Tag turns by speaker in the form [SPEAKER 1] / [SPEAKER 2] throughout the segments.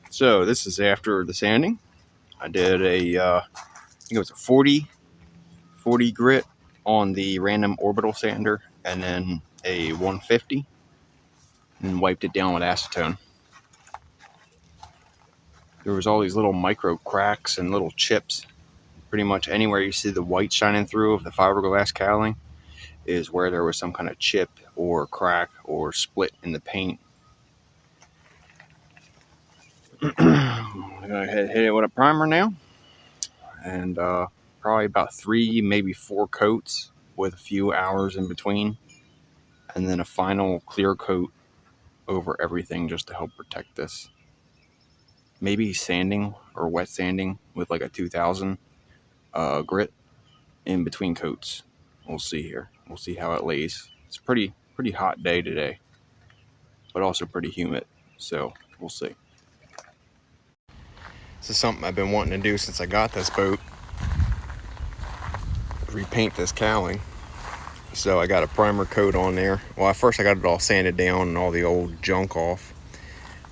[SPEAKER 1] So this is after the sanding. I did I think it was a 40 grit on the random orbital sander, and then a 150, and wiped it down with acetone. There was all these little micro cracks and little chips. Pretty much anywhere you see the white shining through of the fiberglass cowling is where there was some kind of chip or crack or split in the paint. I'm gonna hit it with a primer now, and probably about 3, maybe 4 coats with a few hours in between, and then a final clear coat over everything just to help protect this. Maybe sanding or wet sanding with like a 2000 grit in between coats. We'll see here. We'll see how it lays. It's a pretty hot day today, but also pretty humid, so we'll see. This is something I've been wanting to do since I got this boat. Repaint this cowling. So I got a primer coat on there. Well, at first I got it all sanded down and all the old junk off,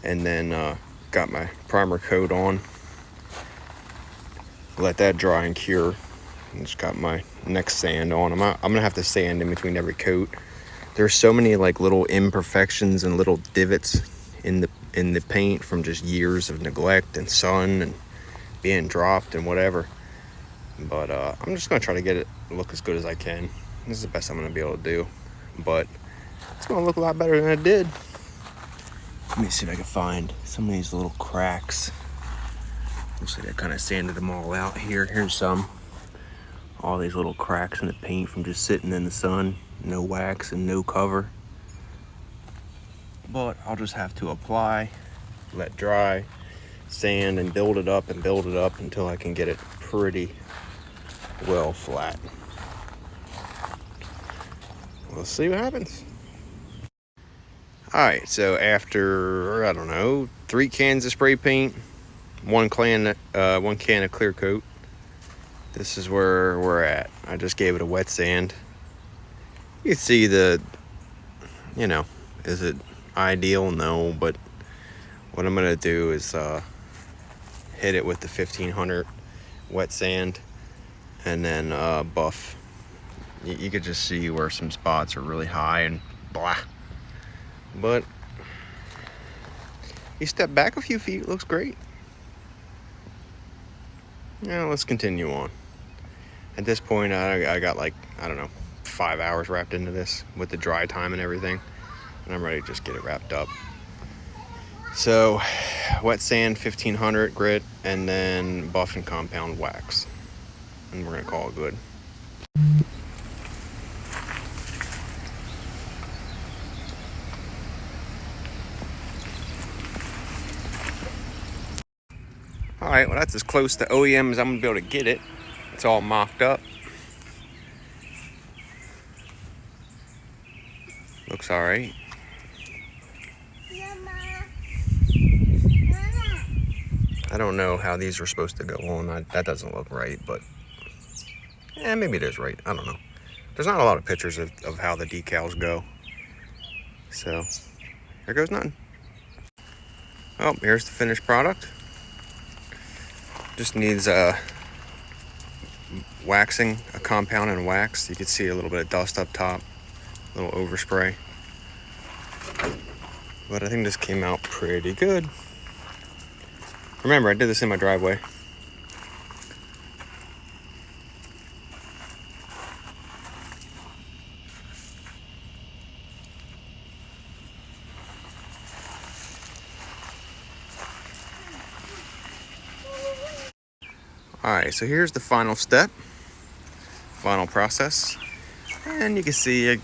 [SPEAKER 1] and then got my primer coat on. Let that dry and cure. And just got my next sand on. I'm gonna have to sand in between every coat. There's so many like little imperfections and little divots in the paint from just years of neglect and sun and being dropped and whatever. But I'm just gonna try to get it look as good as I can. This is the best I'm gonna be able to do, but it's gonna look a lot better than it did. Let me see if I can find some of these little cracks. Looks like I kind of sanded them all out here. Here's some. All these little cracks in the paint from just sitting in the sun. No wax and no cover. But I'll just have to apply, let dry, sand, and build it up until I can get it pretty well flat. We'll see what happens. Alright, so after, I don't know, 3 cans of spray paint, 1 can of clear coat, this is where we're at. I just gave it a wet sand. You can see is it ideal? No, but what I'm gonna do is hit it with the 1500 wet sand, and then buff. You could just see where some spots are really high and blah. But you step back a few feet, it looks great. Now let's continue on. At this point, I got like, I don't know, 5 hours wrapped into this with the dry time and everything, and I'm ready to just get it wrapped up. So wet sand 1500 grit, and then buff and compound wax, and we're gonna call it good. All right, well, that's as close to OEM as I'm gonna be able to get it. It's all mocked up. Looks all right. I don't know how these are supposed to go on. That doesn't look right, but maybe it is right. I don't know. There's not a lot of pictures of how the decals go. So there goes nothing. Oh, here's the finished product. Just needs waxing, a compound and wax. You can see a little bit of dust up top, a little overspray. But I think this came out pretty good. Remember, I did this in my driveway. Alright, so here's the final step, final process. And you can see I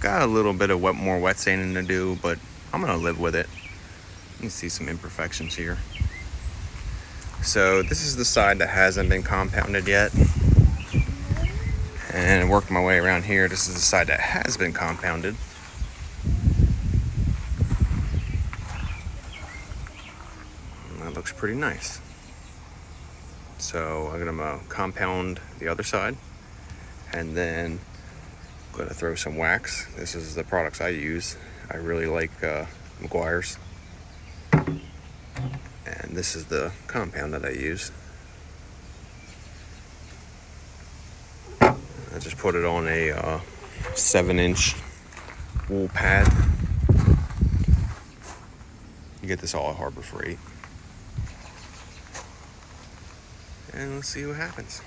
[SPEAKER 1] got a little bit of more wet sanding to do, but I'm gonna live with it. You can see some imperfections here. So this is the side that hasn't been compounded yet. And worked my way around here. This is the side that has been compounded. And that looks pretty nice. So I'm gonna compound the other side, and then I'm gonna throw some wax. This is the products I use. I really like McGuire's. And This is the compound that I use. I just put it on a 7-inch wool pad. You get this all at Harbor Freight. And let's see what happens.